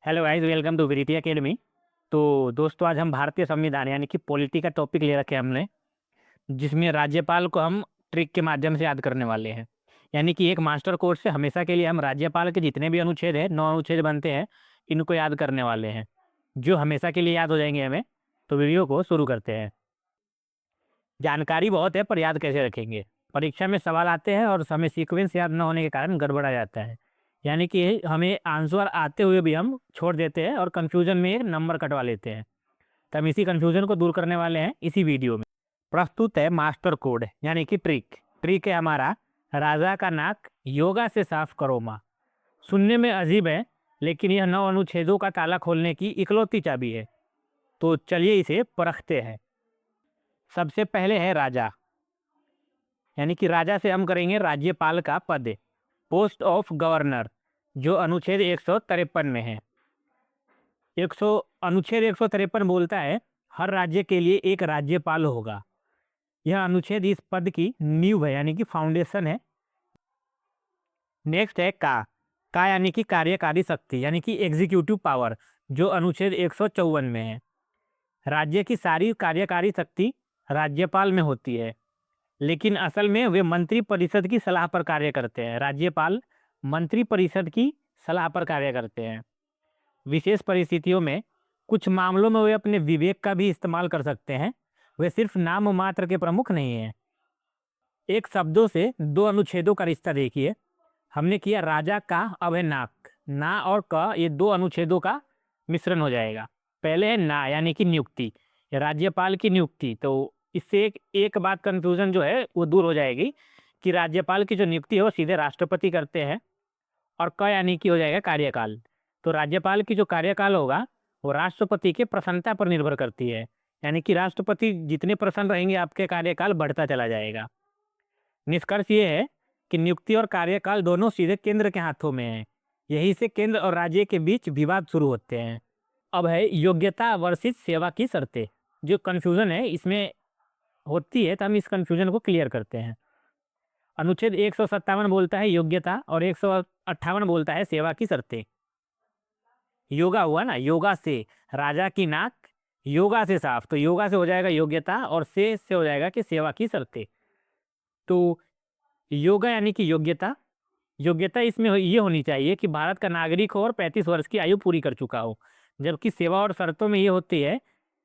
Hello guys, welcome to Verity academy. तो दोस्तों, आज हम भारतीय संविधान यानी कि पॉलिटी का टॉपिक ले रखे हैं हमने, जिसमें राज्यपाल को हम ट्रिक के माध्यम से याद करने वाले हैं। यानी कि एक मास्टर कोर्स से हमेशा के लिए हम राज्यपाल के जितने भी अनुच्छेद हैं, 9 अनुच्छेद बनते हैं, इनको याद करने वाले हैं, जो हमेशा के लिए याद हो जाएंगे हमें। तो वीडियो को शुरू करते हैं। जानकारी बहुत है, पर याद कैसे रखेंगे? परीक्षा में सवाल आते हैं और हमें सीक्वेंस याद न होने के कारण गड़बड़ा जाता है। यानी कि हमें आंसर आते हुए भी हम छोड़ देते हैं और कंफ्यूजन में एक नंबर कटवा लेते हैं। तो हम इसी कंफ्यूजन को दूर करने वाले हैं इसी वीडियो में। प्रस्तुत है मास्टर कोड यानी कि ट्रिक। ट्रिक है हमारा, राजा का नाक योगा से साफ करो माँ। सुनने में अजीब है, लेकिन यह 9 अनुच्छेदों का ताला खोलने की इकलौती चाबी है। तो चलिए इसे परखते हैं। सबसे पहले है राजा, यानी कि राजा से हम करेंगे राज्यपाल का पद, पोस्ट ऑफ गवर्नर, जो अनुच्छेद 153 में है। 153 बोलता है हर राज्य के लिए एक राज्यपाल होगा। यह अनुच्छेद इस पद की नींव है, यानी कि फाउंडेशन है। नेक्स्ट है का यानी कि कार्यकारी शक्ति, यानी कि एग्जीक्यूटिव पावर, जो अनुच्छेद 154 में है। राज्य की सारी कार्यकारी शक्ति राज्यपाल में होती है, लेकिन असल में वे मंत्री परिषद की सलाह पर कार्य करते हैं। राज्यपाल मंत्री परिषद की सलाह पर कार्य करते हैं। विशेष परिस्थितियों में कुछ मामलों में वे अपने विवेक का भी इस्तेमाल कर सकते हैं। वे सिर्फ नाम मात्र के प्रमुख नहीं हैं। एक शब्दों से 2 अनुच्छेदों का रिश्ता देखिए। हमने किया राजा का, अब है नाक। ना और क, ये 2 अनुच्छेदों का मिश्रण हो जाएगा। पहले है ना, यानी कि नियुक्ति, राज्यपाल की नियुक्ति। तो इससे एक बात कंफ्यूजन जो है वो दूर हो जाएगी कि राज्यपाल की जो नियुक्ति है वो सीधे राष्ट्रपति करते हैं। और क यानी कि हो जाएगा कार्यकाल। तो राज्यपाल की जो कार्यकाल होगा वो राष्ट्रपति के प्रसन्नता पर निर्भर करती है। यानी कि राष्ट्रपति जितने प्रसन्न रहेंगे आपके कार्यकाल बढ़ता चला जाएगा। निष्कर्ष ये है कि नियुक्ति और कार्यकाल दोनों सीधे केंद्र के हाथों में है। यही से केंद्र और राज्य के बीच विवाद शुरू होते हैं। अब है योग्यता वर्सेस सेवा की शर्तें। जो कंफ्यूजन है इसमें होती है, तो हम इस कंफ्यूजन को क्लियर करते हैं। अनुच्छेद 157 बोलता है योग्यता और 158 बोलता है सेवा की शर्तें। योगा हुआ ना, योगा से, राजा की नाक योगा से साफ, तो योगा से हो जाएगा योग्यता और से हो जाएगा कि सेवा की शर्तें। तो योगा यानी कि योग्यता। योग्यता इसमें ये होनी चाहिए कि भारत का नागरिक हो और 35 वर्ष की आयु पूरी कर चुका हो। जबकि सेवा और शर्तों में ये होती है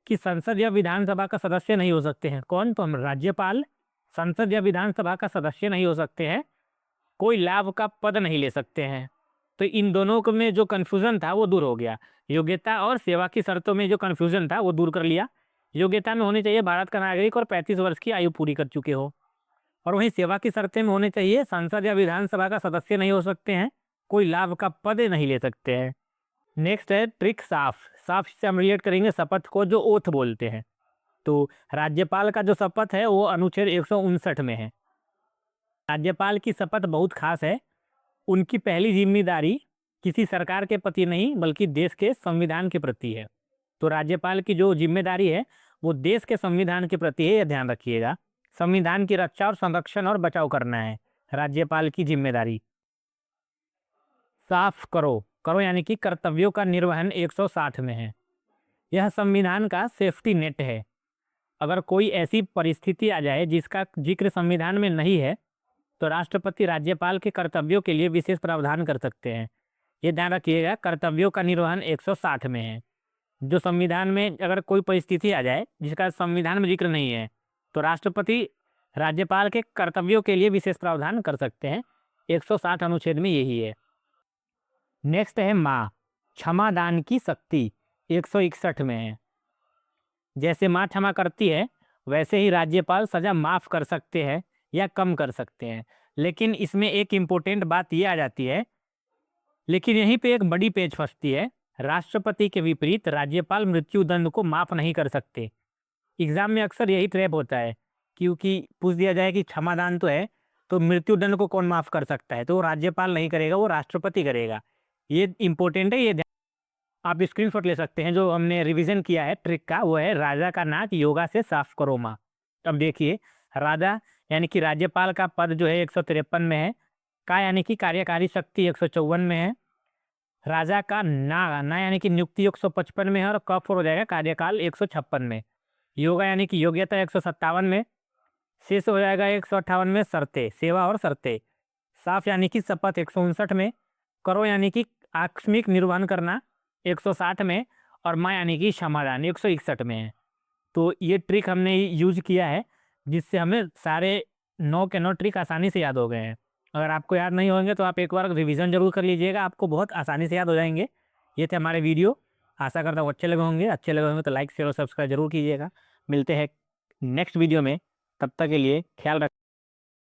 कि संसद या विधानसभा का सदस्य नहीं हो सकते हैं। कौन? तो हम राज्यपाल संसद या विधानसभा का सदस्य नहीं हो सकते हैं। कोई लाभ का पद नहीं ले सकते हैं। तो इन दोनों में जो कन्फ्यूजन था वो दूर हो गया। योग्यता और सेवा की शर्तों में जो कन्फ्यूजन था वो दूर कर लिया। योग्यता में होनी चाहिए भारत का नागरिक और 35 वर्ष की आयु पूरी कर चुके हो। और वहीं सेवा की शर्तें में होने चाहिए संसद या विधानसभा का सदस्य नहीं हो सकते हैं, कोई लाभ का पद नहीं ले सकते हैं। नेक्स्ट है ट्रिक साफ। साफ से हम रिलेट करेंगे शपथ को, जो ओथ बोलते हैं। तो राज्यपाल का जो शपथ है वो अनुच्छेद 159 में है। राज्यपाल की शपथ बहुत खास है। उनकी पहली जिम्मेदारी किसी सरकार के प्रति नहीं बल्कि देश के संविधान के प्रति है। तो राज्यपाल की जो जिम्मेदारी है वो देश के संविधान के प्रति है, यह ध्यान रखिएगा। संविधान की रक्षा और संरक्षण और बचाव करना है राज्यपाल की जिम्मेदारी। साफ करो, करो यानी कि कर्तव्यों का निर्वहन 160 में है। यह संविधान का सेफ्टी नेट है। अगर कोई ऐसी परिस्थिति आ जाए जिसका जिक्र संविधान में नहीं है, तो राष्ट्रपति राज्यपाल के कर्तव्यों के लिए विशेष प्रावधान कर सकते हैं। ये ध्यान रखिएगा, कर्तव्यों का निर्वहन 160 में है। जो संविधान में अगर कोई परिस्थिति आ जाए जिसका संविधान में जिक्र नहीं है, तो राष्ट्रपति राज्यपाल के कर्तव्यों के लिए विशेष प्रावधान कर सकते हैं। 160 अनुच्छेद में यही है। नेक्स्ट है माँ, क्षमा दान की शक्ति, 161 में है। जैसे माँ क्षमा करती है वैसे ही राज्यपाल सजा माफ कर सकते हैं या कम कर सकते हैं। लेकिन इसमें एक इम्पोर्टेंट बात ये आ जाती है, लेकिन यहीं पे एक बड़ी पेच फंसती है। राष्ट्रपति के विपरीत राज्यपाल मृत्युदंड को माफ नहीं कर सकते। एग्जाम में अक्सर यही ट्रैप होता है, क्योंकि पूछ दिया जाए कि क्षमादान तो है, तो मृत्युदंड को कौन माफ कर सकता है? तो वो राज्यपाल नहीं करेगा, वो राष्ट्रपति करेगा। ये इंपॉर्टेंट है, ये आप स्क्रीनशॉट ले सकते हैं। जो हमने रिवीजन किया है ट्रिक का वो है राजा का नाक योगा से साफ करो माँ। अब देखिए, राजा यानी कि राज्यपाल का पद जो है 153 में है। का यानी कि कार्यकारी शक्ति 154 में है। राजा का ना ना यानी कि नियुक्ति 155 में है और क फोर हो जाएगा कार्यकाल 156 में। योगा यानी कि योग्यता 157 में। शेष हो जाएगा 158 में शर्तें, सेवा और शर्तें। साफ यानी कि शपथ 159 में। करो यानी कि आकस्मिक निर्वहन करना 160 में। और माँ यानी कि क्षमादान 161 में है। तो ये ट्रिक हमने यूज किया है जिससे हमें सारे 9 के 9 ट्रिक आसानी से याद हो गए हैं। अगर आपको याद नहीं होंगे तो आप एक बार रिवीजन जरूर कर लीजिएगा, आपको बहुत आसानी से याद हो जाएंगे। ये थे हमारे वीडियो, आशा करता हूँ अच्छे लगे होंगे। अच्छे लगे होंगे तो लाइक शेयर और सब्सक्राइब जरूर कीजिएगा। मिलते हैं नेक्स्ट वीडियो में, तब तक के लिए ख्याल रख।